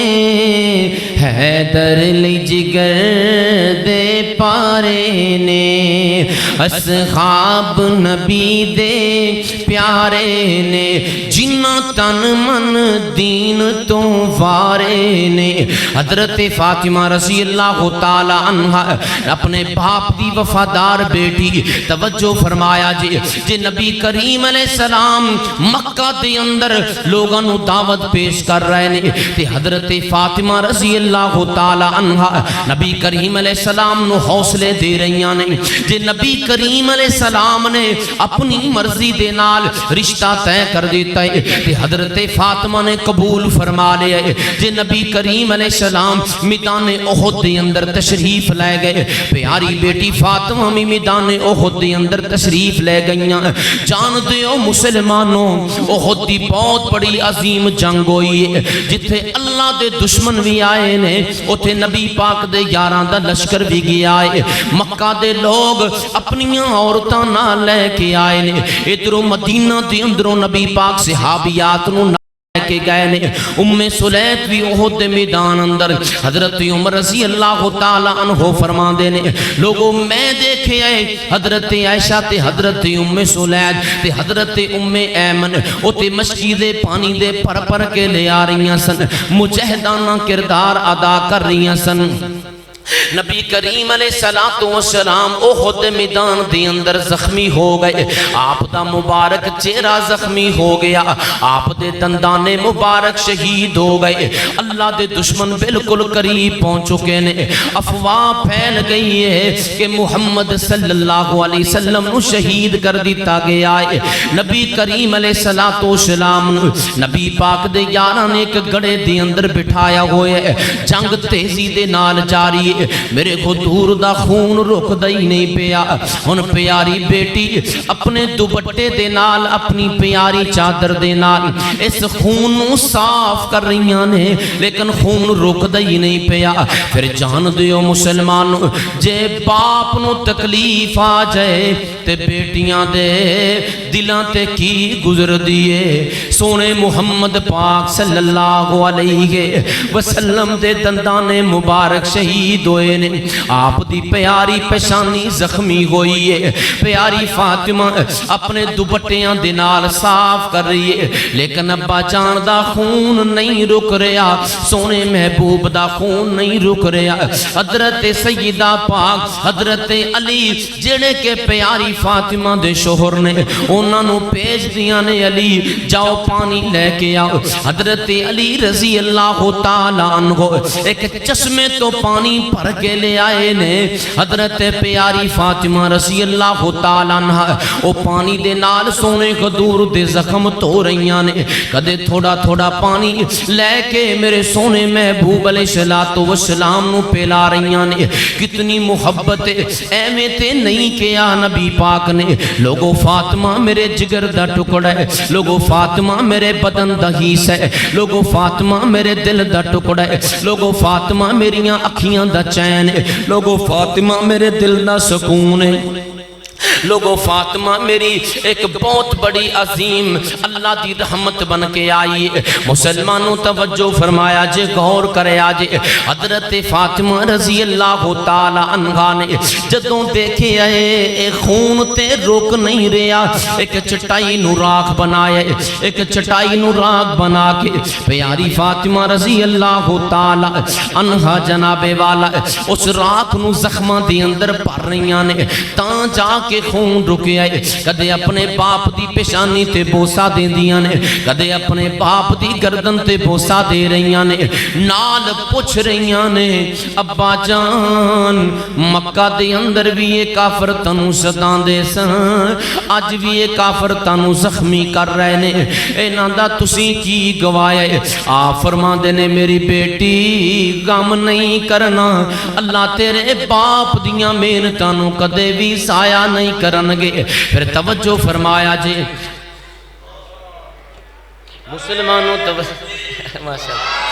حیدر لی جگر دے پارے نے اصحاب نبی دے پیارے نے جنہ تن من دین تو وارے نے حضرت فاطمہ رضی اللہ تعالی عنہ اپنے باپ دی وفادار بیٹی توجہ فرمایا جی نبی کریم علیہ السلام مکہ دے اندر لوگاں نو دعوت پیش کر رہے نے تے حضرت فاطمہ رضی اللہ تعالی عنہ نبی کریم علیہ السلام نو حوصلے دے رہیاں نے جے نبی کریم علیہ السلام نے اپنی مرضی دے نال رشتہ طے کر دیتا ہے تے حضرت فاطمہ نے قبول فرما لیا ہے جے نبی کریم علیہ السلام میدان احد دے اندر تشریف لے گئے پیاری بیٹی فاطمہ میدان احد دے اندر تشریف لے گئیاں جان دیو مسلمانوں احد دی بہت بڑی عظیم جنگ ہوئی ہے جتھے اللہ دے دشمن بھی آئے نے اتھے نبی پاک دے یاراں دا لشکر بھی گیا ہے مکہ دے لوگ اپنیاں عورتاں نہ لے کے آئے نے ادھروں مدینہ دے اندروں نبی پاک صحابیات نو کے گئے نے سلیت بھی احد میدان اندر حضرت عمر رضی اللہ تعالی عنہ فرما دینے لوگوں میں دیکھے آئے حضرت عائشہ تے حضرت سلیت تے حضرت ایمن تے مسجد پانی دے پر پر کے لے آ رہی سن مجاہدانہ کردار ادا کر رہی سن نبی کریم علیہ السلام احد میدان دے اندر زخمی ہو گئے آپ دا مبارک چہرہ زخمی ہو گیا آپ دے دندان مبارک شہید ہو گئے اللہ دے دشمن بالکل قریب پہنچ چکے نے افواہ پھیل گئی ہے کہ محمد صلی اللہ علیہ وسلم نو شہید کر دیتا گیا ہے نبی کریم علیہ السلام نبی پاک دے یاراں نے ایک گڑے دے اندر بٹھایا ہوئے ہے جنگ تیزی دے نال جاری میرے کو دور دا خون رک دائی نہیں پیا ان پیاری بیٹی اپنے دوپٹے دے نال اپنی پیاری چادر دے نال اس خون نو صاف کر رہیاں نے لیکن خون رک دئی نہیں پیا پھر جان دیو مسلمانوں جے باپ نو تکلیف آ جائے تے بیٹیاں دے دلاں تے کی گزر دیے سونے محمد پاک صلی اللہ علیہ وسلم دے دندان مبارک شہید ہوئے نے آپ دی پیاری پیشانی زخمی ہوئی ہے پیاری فاطمہ اپنے دوپٹیاں دے نال صاف کر رہی ہے لیکن ابا جان دا خون نہیں رک رہا سونے محبوب دا خون نہیں رک رہا حضرت سیدہ پاک حضرت علی جڑے کے پیاری فاطمہ دے شوہر نے انہاں نو بھیج دیاں نے علی جاؤ پانی لے کے آؤ حضرت علی رضی اللہ تعالی عنہ ایک چشمے تو پانی بھر کے لے آئے نے حضرت پیاری فاطمہ رضی اللہ تعالی عنہ او پانی دے نال سونے قدور دے زخم تو رہیاں نے کدے تھوڑا تھوڑا پانی لے کے میرے سونے محبوب علیہ السلام نو پلا رہیاں نے کتنی محبت ایویں تے نہیں کیا نبی پاک نے لوگو فاطمہ میرے جگر دا ٹکڑا ہے لوگو فاطمہ میرے بدن دا حصہ ہے لوگو فاطمہ میرے دل دا ٹکڑا ہے لوگو فاطمہ میریاں اکھیاں دا چین ہے لوگو فاطمہ میرے دل دا سکون ہے لوگو فاطمہ میری ایک بہت بڑی عظیم اللہ دی رحمت بن کے آئی ہے مسلمانوں توجہ فرمایا جے غور کرے آجے حضرت فاطمہ رضی اللہ تعالی عنہ نے جدوں دیکھے آئے ایک خون تے روک نہیں رہا ایک چٹائی نو راکھ بنایا ایک چٹائی نو راکھ بنا کے پیاری فاطمہ رضی اللہ تعالی عنہ جناب والا اس راکھ نو زخمہ دی اندر پڑھ رہیاں نے تاں جا کے خون رکے آئے کدے اپنے باپ دی پیشانی تے بوسا دے دیاں نے کدے اپنے باپ دی گردن تے بوسا دے رہیاں نے نال پوچھ رہیاں نے ابا جان مکہ دے اندر بھی یہ کافر تنو ستان دے سن آج بھی یہ کافر تنو زخمی کر رہے نے اینا دا تسی کی گوایا آپ فرما دینے میری بیٹی غم نہیں کرنا اللہ تیرے باپ دیاں محنتانوں کدے بھی سایہ نہیں کرنگے پھر توجہ فرمایا جے مسلمانوں توجہ ماشاءاللہ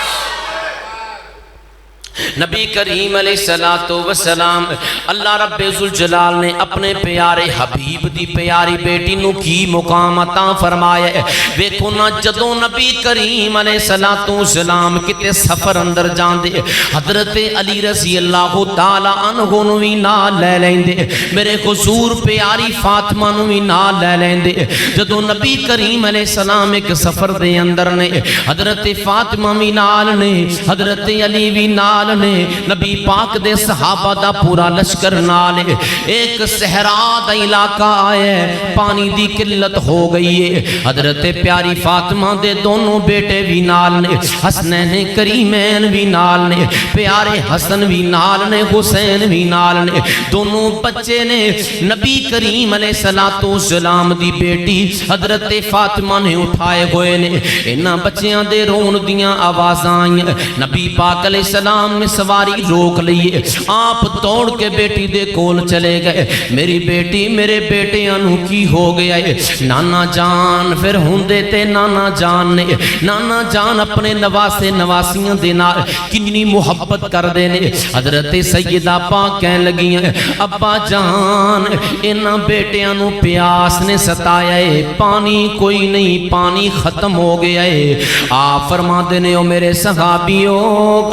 نبی کریم علیہ السلام اللہ رب ذوالجلال نے اپنے پیارے حبیب دی پیاری بیٹی نو کی مقام عطا فرمایا ہے ویکھو نا جدوں نبی کریم علیہ السلام کتے سفر اندر جان دے حضرت علی رضی اللہ تعالی عنہ نو بھی نال لے لیندے میرے حضور پیاری فاطمہ نو بھی نال لے لیندے جدوں نبی کریم علیہ السلام ایک سفر دے اندر نے حضرت فاطمہ بھی نال نے حضرت علی بھی نال نے نبی پاک دے صحابہ دا پورا لشکر نالے ایک صحرا دا علاقہ آئے پانی دی قلت ہو گئی ہے حضرت پیاری فاطمہ دے دونوں بیٹے بھی نال نے حسنین کریمین بھی نال نے پیارے حسن بھی نال نے حسین بھی نال نے دونوں بچے نے نبی کریم علیہ السلام دی بیٹی حضرت فاطمہ نے اٹھائے ہوئے نے انہاں بچیاں دے رون دیاں آوازاں آئیں نبی پاک علیہ السلام نے سواری روک لیے آپ توڑ کے بیٹی دے کول چلے گئے میری بیٹی میرے بیٹے انہوں کی ہو گیا ہے نانا جان پھر ہوندے تے نانا جان نے نانا جان اپنے نواسے نواسیاں دینا کنی محبت کر دینے حضرت سیدہ پاک کہنے لگی ہیں ابا جان انہاں بیٹے انہوں پیاس نے ستایا ہے پانی کوئی نہیں پانی ختم ہو گیا ہے آپ فرما دینے ہو میرے صحابیوں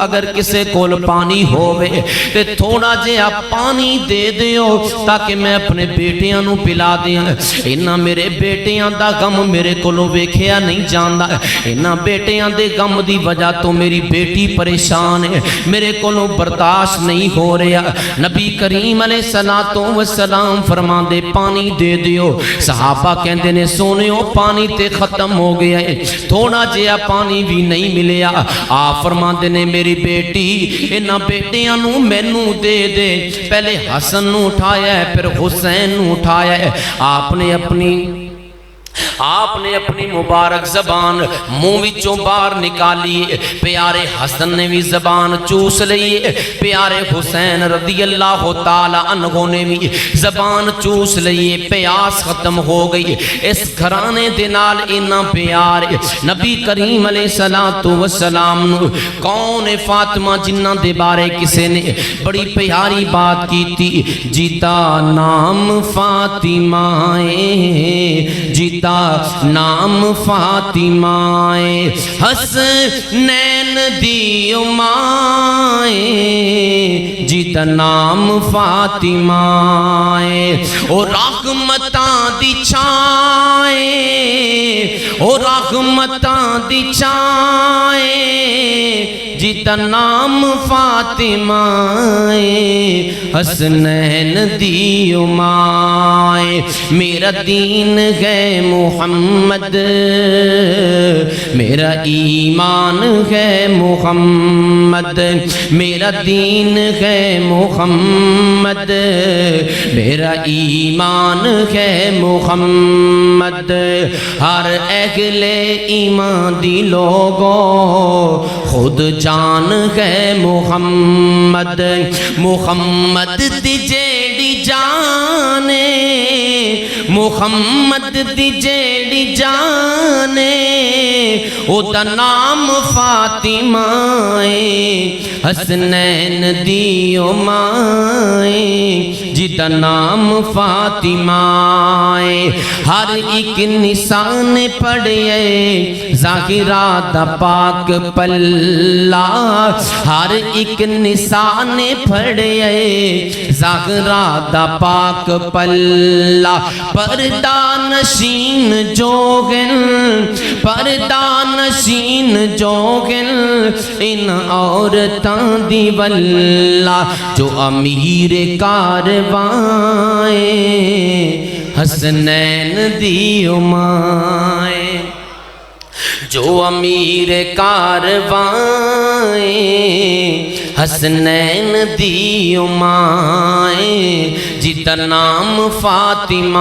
اگر کسے کول پانی ہوئے تے تھوڑا جے آپ پانی دے دیو تاکہ میں اپنے بیٹیاں نو پلا دیاں انہاں میرے بیٹیاں دا غم میرے کولوں ویکھیا نہیں جاندا انہاں بیٹیاں دے غم دی وجہ تو میری بیٹی پریشان ہے میرے کولوں برداشت نہیں ہو رہا نبی کریم علیہ السلام فرما دے پانی دے دیو صحابہ کہندے نے سونیو پانی تے ختم ہو گیا ہے تھوڑا جے پانی بھی نہیں ملیا آپ فرما دے نے میری بیٹی انہاں بیٹیاں نو مینوں دے دے پہلے حسن نو اٹھایا ہے پھر حسین نو اٹھایا ہے آپ نے اپنی آپ نے اپنی مبارک زبان منہ وچوں باہر نکالی، پیارے حسن نے بھی زبان چوس لئی، پیارے حسین رضی اللہ تعالی عنہ نے بھی زبان چوس لئی، پیاس ختم ہو گئی۔ اس گھرانے دے نال اینا پیار نبی کریم علیہ السلام نو کون فاطمہ جنہ دے بارے کسے نے بڑی پیاری بات کی تھی، جیتا نام فاطمہ جیتا نام فاطمہ حسنین دی مائے، جیتا نام فاطمہ او رحمتاں دی چھائے، او رحمتاں دی چھائے، جیتا نام فاطمہ حسنین دی مائے۔ میرا دین ہے محمد، میرا ایمان ہے محمد، میرا دین ہے محمد، میرا ایمان ہے محمد۔ ہر اہل ایمان دی لوگوں خود جان ہے محمد، محمد دی جیڑی جانے، محمد دی جیڑی جانے، او دا نام فاطمہ حسنین دی مائے، جی دا نام فاطمہ۔ ہر ایک نسان پڑھے ظاہرہ دا پاک پلہ، ہر ایک نسان پڑھے ظاہرہ دا پاک پلہ۔ پردہ نشین جوگن، پردہ نشین جوگن، ان عورتاں دی واللہ جو امیر کاروائیں حسنین دی مائے، جو امیر کاروائیں حسنین دی مائے، جیتا نام فاطمہ۔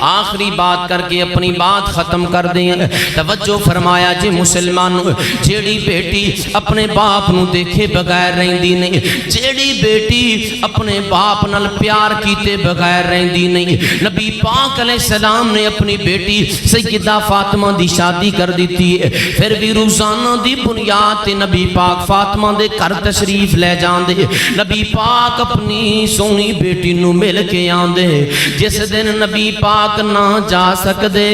آخری بات کر کے اپنی بات ختم کر دیں، توجہ فرمایا جی مسلمانوں، جیڑی بیٹی اپنے باپ نو دیکھے بغیر رہندی نہیں، جیڑی بیٹی اپنے باپ نال پیار کیتے بغیر رہندی نہیں، نبی پاک علیہ السلام نے اپنی بیٹی سیدہ فاطمہ دی شادی کر دیتی ہے، پھر بھی روزانہ دی بنیاد تے نبی پاک فاطمہ دے گھر تشریف لے جاندے، نبی پاک اپنی سونی بیٹی نو مل کے آندے۔ جس دن نبی پاک نہ جا سکدے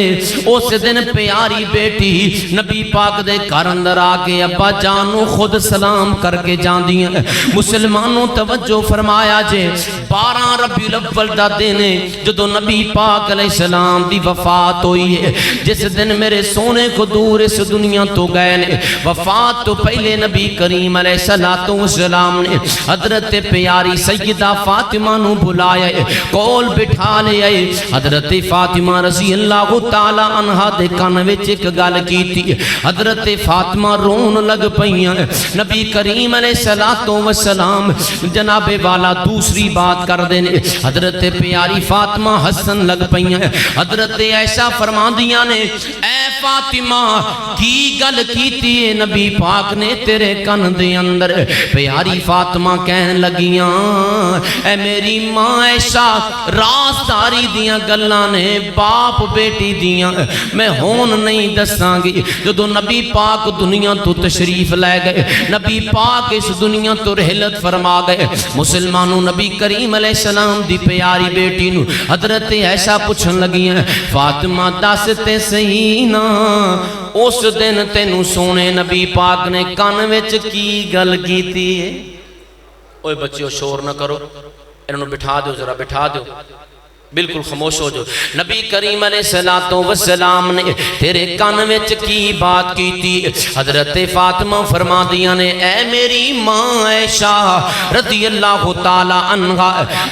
اس دن پیاری بیٹی نبی پاک دے گھر اندر آ کے ابا جانو خود سلام کر کے جاندیاں۔ مسلمانوں توجہ فرمایا جے 12 ربیع الاول دا دن جدو نبی پاک علیہ السلام دی وفات ہوئی ہے، جس دن میرے سونے کو دور اس دنیا تو گئے نے، وفات تو پہلے نبی کریم علیہ السلام نے حضرت پیاری سیدہ فاطمہ نو بلایا ہے، کول بٹھا لے آئے۔ حضرت فاطمہ رضی اللہ تعالی عنہ دے کان وچ ایک گل کیتی، حضرت فاطمہ رون لگ پئیاں۔ نبی کریم علیہ السلام جناب والا دوسری بات کر دینے، حضرت پیاری فاطمہ حسن لگ پئیاں۔ حضرت عائشہ فرماندیاں نے اے فاطمہ کی گل کیتی ہے نبی پاک نے تیرے کان دے اندر؟ پیاری فاطمہ کہن لگیاں اے میری ماں عائشہ رازداری دیاں گلاں نے باپ بیٹی دیاں میں ہون نہیں دساں گی۔ جدو نبی پاک دنیا تو تشریف لے گئے، نبی پاک اس دنیا تو رحلت فرما گئے، مسلمانوں نبی کریم علیہ السلام دی پیاری بیٹی نو حضرت عائشہ پوچھن لگیاں فاطمہ دس تے صحیح نا اس دن تینوں سونے نبی پاک نے کان وچ کی گل کیتی ہے؟ اوے بچیو شور نہ کرو، انہوں بٹھا دو، ذرا بٹھا دو، بالکل خاموش ہو جو۔ نبی کریم علیہ السلام نے تیرے کان وچ کی بات کی تھی؟ حضرت فاطمہ فرما دیا نے اے میری ماں عائشہ رضی اللہ تعالی عنہ،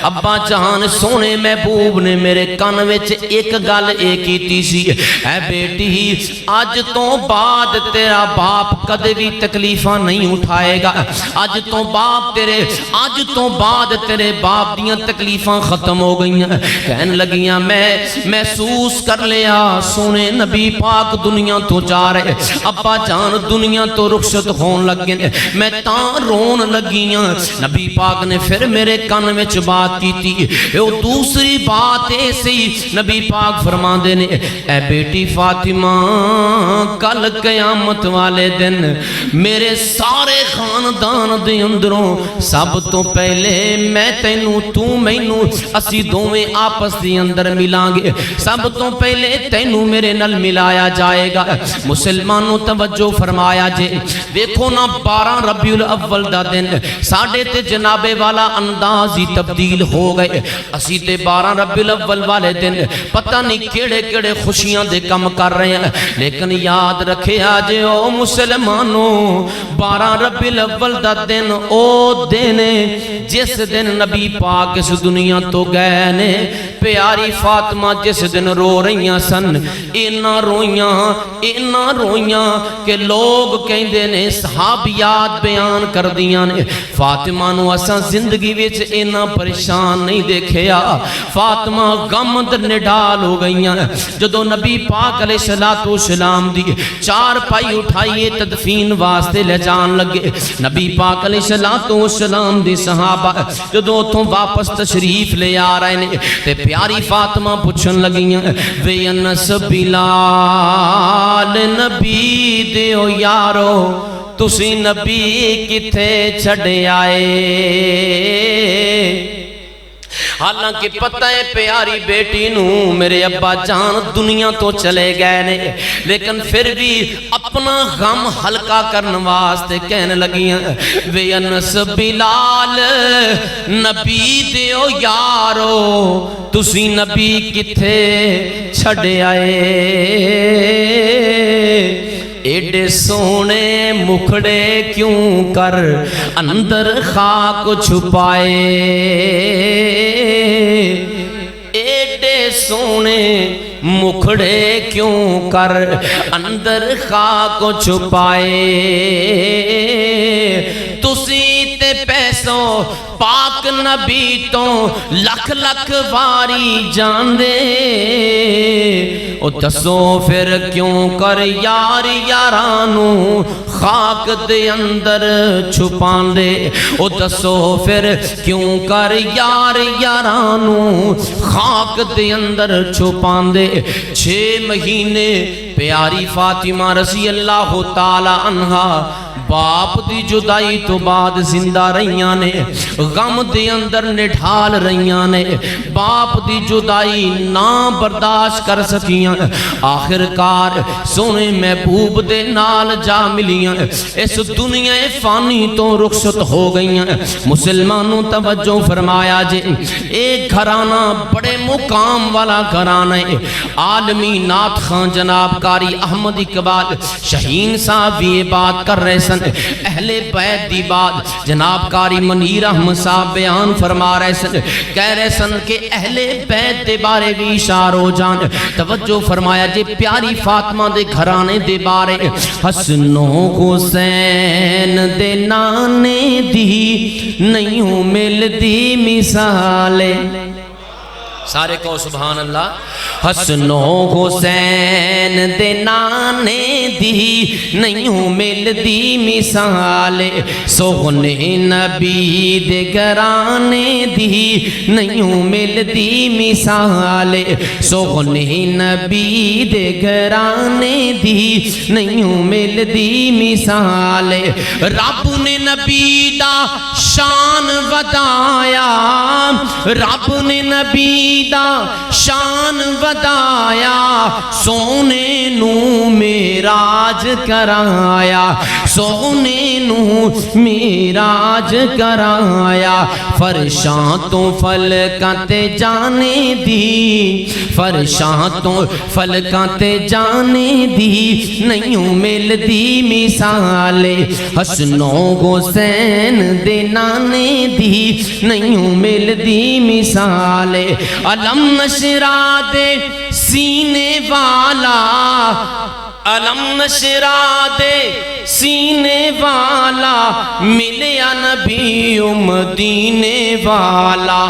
ابا جان سونے محبوب نے میرے کان وچ ایک گل اے کیتی سی، اے بیٹی اج تو بعد تیرا باپ کدے بھی تکلیفاں نہیں اٹھائے گا، اج تو بعد تیرے باپ دیاں تکلیفاں ختم ہو گئیں۔ کہن لگیاں میں محسوس کر لیا سونے نبی پاک دنیا تو جا رہے، ابا جان دنیا تو رخصت ہون لگے، میں تاں رون لگیاں۔ نبی پاک نے پھر میرے کان میں بات کی تھی، وہ دوسری بات ایسی نبی پاک فرما دینے، اے بیٹی فاطمہ کل قیامت والے دن میرے سارے خاندان دے اندروں سب تو پہلے میں تینوں تو مینوں اسی دوویں آپس دے اندر ملان گے، سب تو پہلے تینوں میرے نل ملایا جائے گا۔ مسلمانوں توجہ فرمایا جے، دیکھو نا 12 ربیع الاول دا دن ساڑھے تے جناب والا انداز ہی تبدیل ہو گئے، اسی تے 12 ربیع الاول والے دن پتہ نہیں کیڑے کیڑے خوشیاں دے کم کر رہے ہیں، لیکن یاد رکھے آجے او مسلمانوں 12 ربیع الاول دا دن او دن جس دن نبی پاک اس دنیا تو گئے نے، پیاری فاطمہ جس دن رو رہیاں سن، اینا رویاں کہ لوگ کہندے نے صحابیات بیان کر دیاں نے فاطمہ نو اساں زندگی وچ اینا پریشان نہیں دیکھیا۔ فاطمہ غم در نڈال ہو گئیاں جدو نبی پاک علیہ السلام دی 4 پائی اٹھائیے تدفین واسطے لے جان لگے، نبی پاک علیہ السلام دی صحابہ جدو تو واپس تشریف لے آ رہے نے تے پیاری فاطمہ پوچھن لگیاں وے انس بلال نبی دیو یارو تسی نبی کتھے چھڑے آئے؟ حالانکہ پتہ ہے پیاری بیٹی نو میرے ابا جان دنیا تو چلے گئے نے، لیکن پھر بھی اپنا غم ہلکا کرن واسطے کہنے لگیاں وے انس بلال نبی دیو یارو تسی نبی کتھے چھڑے آئے؟ ایڈے سونے مکھڑے کیوں کر اندر خاک چھپائے؟ ایڈے سونے مکھڑے کیوں کر اندر خاک چھپائے؟ تسی تے پیسوں پاک نبی تو لکھ لکھ واری جان دے، او دسو پھر کیوں کر یار یارانو خاک دے اندر چھپان دے؟ او دسو پھر کیوں کر یار یارانو خاک دے اندر چھپان دے؟ 6 مہینے پیاری فاطمہ رضی اللہ تعالی عنہا باپ دی جدائی تو بعد زندہ رہیاں نے، غم دے اندر نڈھال رہیاں نے، باپ دی جدائی نہ برداشت کر سکیاں، آخرکار سونے محبوب دے نال جا ملیاں، اس دنیا فانی تو رخصت ہو گئیاں۔ مسلمانوں توجہ فرمایا جے، ایک گھرانہ بڑے مقام والا گھرانہ ہے، عالمی نعت خان جناب قاری احمد اقبال شہین صاحب یہ بات کر رہے سن، اہل بیت دی بات جناب قاری منیر احمد صاحب بیان فرما رہے سن، کہہ رہے سن کہ اہل بیت دے بارے بھی اشار ہو جان۔ توجہ فرمایا جے پیاری فاطمہ دے گھرانے دے بارے، حسن و حسین دے نانے دی نہیں مل دی مثالے، سارے کو سبحان اللہ۔ حسن و حسین دے نانے دی نہیں مل دی مثال، سونے نبی دے گھرانے دی نہیں مل دی مثال، سونے نبی دے گھرانے دی نہیں مل دی مثال۔ رب نے نبی دا شان ودایا، رب نے نبی دا شان ودایا، سونے نو میراج کرایا، سونے نو میراج کرایا، فرشاں تو فلکاں تے جانے دی، فرشاں تو فلکاں تے جانے دی نہیں مل دی مثال، حسن و حسین دے نانے دی نہیں مل دی مثال۔ علم نشرا دے سینے والا، علم نشرا دے سینے والا ملیا نبی مدینے والا،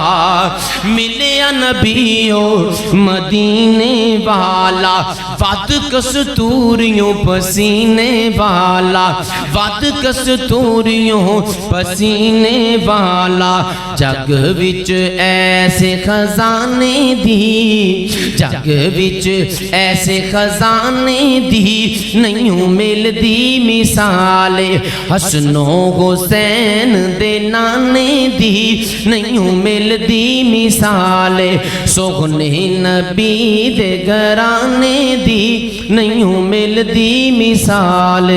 ملیا نبی مدینے والا، ود کستوریوں پسینے والا، ود کستوریوں پسینے والا، جگ وچ ایسے خزانے دی، جگ وچ ایسے خزانے دی نہیں ملدی مثال، حسن و حسین دے نانے دی نہیں ملدی مثال، سوہنے نبی دے گھرانے دی نہیں ملدی مثال۔